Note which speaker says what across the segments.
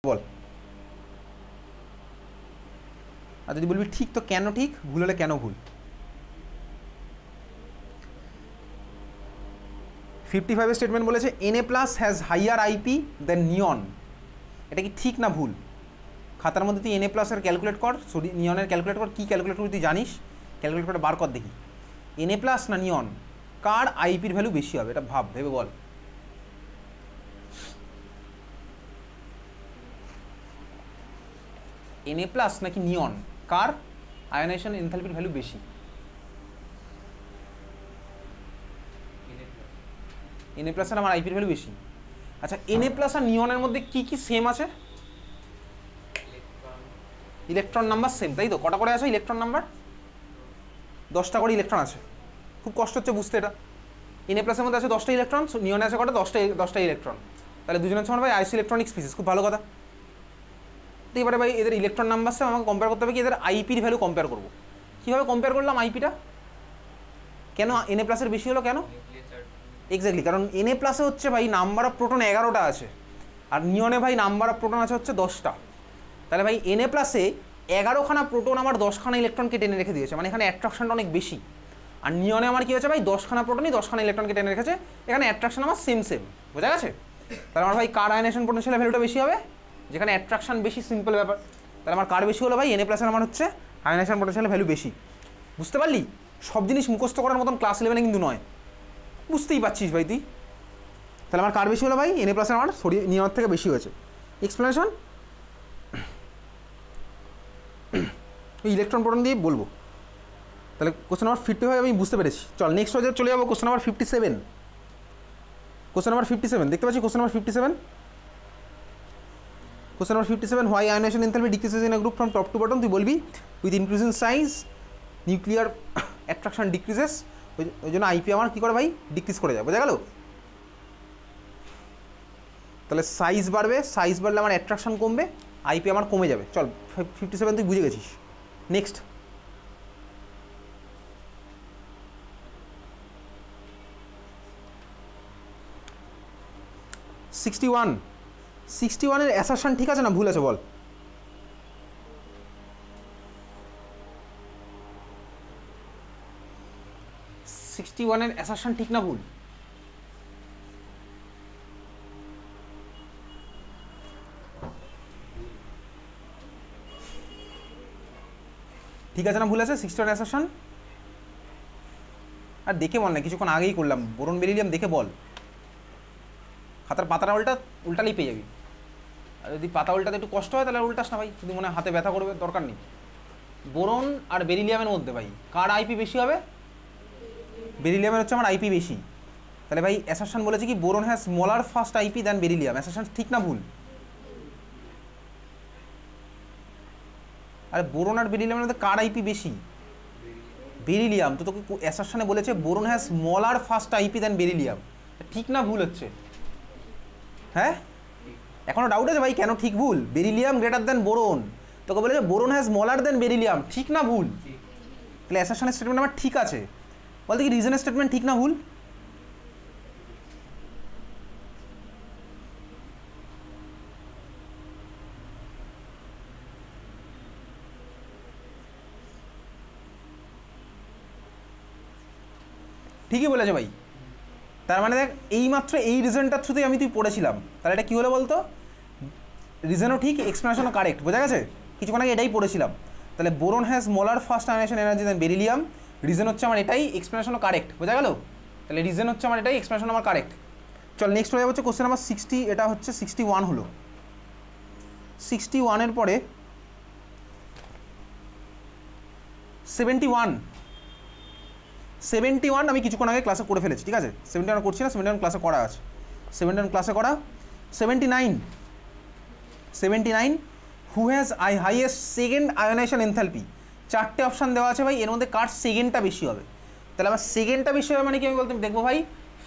Speaker 1: বল। আর যদি বলবি ঠিক তো কেন ঠিক, ভুল হলে কেন ভুল। 55 স্টেটমেন্ট বলেছে Na+ হ্যাজ হাইয়ার আইপি দেন নিয়ন, এটা কি ঠিক না ভুল? খাতার মধ্যে তুই Na+ এর ক্যালকুলেট কর, সরি নিয়নের ক্যালকুলেট কর, কী ক্যালকুলেট করবি তুই জানিস, ক্যালকুলেট করে বার কর দেখি Na+ না নিয়ন কার আইপির ভ্যালু বেশি হবে, এটা ভাব, ভেবে বল। Na+ নাকি নিয়ন কার আয়নাইজেশন এনথালপির ভ্যালু বেশি? Na+ আর আমার আইপির ভ্যালু বেশি। আচ্ছা Na+ আর নিয়নের মধ্যে কি কি সেম আছে? ইলেকট্রন নাম্বার সেম, তাই তো? কটা করে আছে ইলেকট্রন নাম্বার? 10টা করে ইলেকট্রন আছে। খুব কষ্ট হচ্ছে বুঝতে এটা। Na+ এর মধ্যে আছে 10টা ইলেকট্রন, নিয়নে আছে কটা? 10টা ইলেকট্রন। তাহলে দুজনের সমান ভাই আইসো ইলেকট্রনিক স্পিসিস, খুব ভালো কথা। তো এবারে ভাই এদের ইলেকট্রন নাম্বার সে আমাকে কম্পেয়ার করতে হবে কি, এদের আইপির ভ্যালু কম্পেয়ার করবো। কীভাবে কম্পেয়ার করলাম আইপিটা? কেন Na+ এর বেশি হলো কেন? এক্স্যাক্টলি, কারণ Na+ এ হচ্ছে ভাই নাম্বার অফ প্রোটন 11টা আছে, আর নিয়নে ভাই নাম্বার অফ প্রোটন আছে হচ্ছে 10টা। তাহলে ভাই Na+ এ 11খানা প্রোটন আমার 10খানা ইলেকট্রনকে টেনে রেখে দিয়েছে, মানে এখানে অ্যাট্রাকশনটা অনেক বেশি। আর নিয়নে আমার কী হয়েছে ভাই, 10খানা প্রোটনই 10খানা ইলেকট্রনকে টেনে রেখেছে, এখানে অ্যাট্রাকশন আমার সেম সেম, বোঝা গেছে? তাহলে আমার ভাই কার আয়নেশন পোটেনশিয়াল ভ্যালুটা বেশি হবে? যেখানে অ্যাট্রাকশন বেশি, সিম্পল ব্যাপার। তাহলে আমার কার বেশি হলো ভাই? Na+ এর আমার হচ্ছে আয়নেশন পোটেনশিয়াল ভ্যালু বেশি। বুঝতে পারলি? সব জিনিস মুখস্থ করার মতন ক্লাস 11-এ কিন্তু নয়, বুঝতেই পারছিস ভাই তুই। তাহলে আমার কার বেশি হলো ভাই? Na+ এর আমার নিয়নের থেকে বেশি হয়েছে। এক্সপ্লেনেশন ইলেকট্রন প্রোটন দিয়ে বলবো। তাহলে কোশ্চেন নাম্বার 55 আমি বুঝতে পেরেছি। চল নেক্সট হয়ে চলে যাবো কোশ্চেন নাম্বার 57। কোশ্চেন নাম্বার 57 দেখতে পাচ্ছি, question number 57। Question number 57, why ionisation enthalpy decreases in a group from top to bottom. তুই বলবি with increasing size nuclear attraction decreases, ওই জন্য আইপি আমার কী করে ভাই? ডিক্রিজ করে যায়, বোঝা গেল? তাহলে সাইজ বাড়বে, সাইজ বাড়লে আমার অ্যাট্রাকশন কমবে, আইপি আমার কমে যাবে। চল 57 তুই বুঝে গেছিস। নেক্সট 61 এর অ্যাসারশন ঠিক আছে না ভুল আছে বল? এর অ্যাসারশন ঠিক না ভুল? ঠিক আছে না ভুল আছে 61 অ্যাসারশন? আর দেখে বল না, কিছুক্ষণ আগেই করলাম, বোরন বেরিলিয়াম দেখে বল। খাতার পাতাটা উল্টালেই পেয়ে যাবি। আর যদি পাতা উল্টাতে একটু কষ্ট হয় তাহলে উল্টাস না ভাই, যদি মনে হয় হাতে ব্যথা করবে, দরকার নেই। বোরন আর বেরিলিয়ামের মধ্যে ভাই কার আইপি বেশি হবে? বেরিলিয়ামের হচ্ছে আমার আইপি বেশি। তাহলে ভাই অ্যাসারশন বলেছে কি, boron has smaller first IP than beryllium. Assertion ঠিক না ভুল? আরে বোরন আর বেরিলিয়ামের মধ্যে কার আইপি বেশি? বেরিলিয়াম। তো তোকে অ্যাসারশনে বলেছে boron has smaller first IP than beryllium, ঠিক না ভুল হচ্ছে? হ্যাঁ এখনো ডাউট আছে ভাই, কেন ঠিক ভুল? বেরিলিয়াম গ্রেটার দ্যান বোরন, তোকে বলেছে boron has smaller than beryllium, ঠিক না ভুল? তাহলে অ্যাসারশনের স্টেটমেন্ট আমার ঠিক আছে। বলতে কি রিজনের স্টেটমেন্ট ঠিক না ভুল? ঠিকই বলেছে ভাই। তার মানে দেখ এইমাত্র এই রিজনটার থ্রুতেই তুই পড়েছিলাম, তাহলে এটা কী হলো বলতো? রিজনও ঠিক, এক্সপ্লেনেশনও কারেক্ট, বোঝা গেছে? কিছুক্ষণ আগে এটাই পড়েছিলাম। তাহলে boron has smaller first ionisation energy than beryllium, reason হচ্ছে আমার এটাই, এক্সপ্লেনেশনও কারেক্ট, বোঝা গেল? তাহলে রিজন হচ্ছে আমার এটাই, এক্সপ্লেনেশন আমার কারেক্ট। চল নেক্সট হয়ে যাচ্ছে কোশ্চেন নাম্বার 60, এটা হচ্ছে 61 হলো। 61-এর পরে 71 আমি কিছুক্ষণ আগে ক্লাসে করে ফেলেছি, ঠিক আছে? 71 করছি না, 71 ক্লাসে করা আছে, 71 ক্লাসে করা। 79 who has highest second ionisation enthalpy. 4টে অপশান দেওয়া আছে ভাই, এর মধ্যে কার সেকেন্ডটা বেশি হবে? তাহলে আমার সেকেন্ডটা বেশি হবে মানে কি, আমি বলতে দেখবো ভাই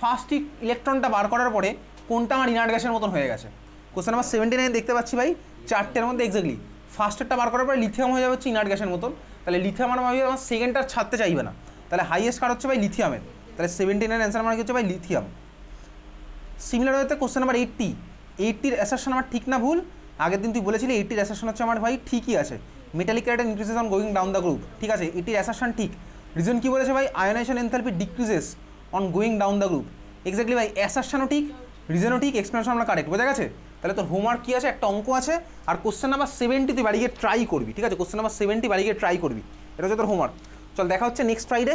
Speaker 1: ফার্স্ট ইলেকট্রনটা বার করার পরে কোনটা আমার ইনার্ট গ্যাসের মতন হয়ে গেছে। কোশ্চেন নাম্বার 79 দেখতে পাচ্ছি ভাই, 4টের মধ্যে এক্স্যাক্টলি ফার্স্টেরটা বার করার পরে লিথিয়াম হয়ে যাবে হচ্ছে ইনার্ট গ্যাসের মতন। তাহলে লিথিয়াম আমার সেকেন্ডটা ছাড়তে চাইবে না, তাহলে হাইয়েস্ট কার হচ্ছে ভাই লিথিয়ামের। তাহলে 79 অ্যান্সার মানে কি হচ্ছে ভাই লিথিয়াম। সিমিলার হতে কোশ্চেন নাম্বার 80-র অ্যাসারশন আমার ঠিক না ভুল? আগের দিন তুই বলেছিলি এইটির অ্যাসারশন হচ্ছে আমার ভাই ঠিকই আছে, metallic character increases on going down the group, ঠিক আছে এটির অ্যাসারশন ঠিক। রিজন কি বলেছে ভাই, ionization enthalpy decreases on going down the group, exactly ভাই অ্যাসারশনও ঠিক, রিজনও ঠিক, এক্সপ্লেনেশন আমরা কারেক্ট, বোঝা গেছে? তাহলে তোর হোমওয়ার্ক কী আছে, একটা অঙ্ক আছে আর কোশ্চেন নাম্বার 70 তুই বাড়ি গিয়ে ট্রাই করবি, ঠিক আছে কোশ্চেন নাম্বার 70 বাড়ি গিয়ে ট্রাই করবি, এটা হচ্ছে তোর হোমওয়ার্ক। চল দেখা হচ্ছে নেক্সট ফ্রাইডে।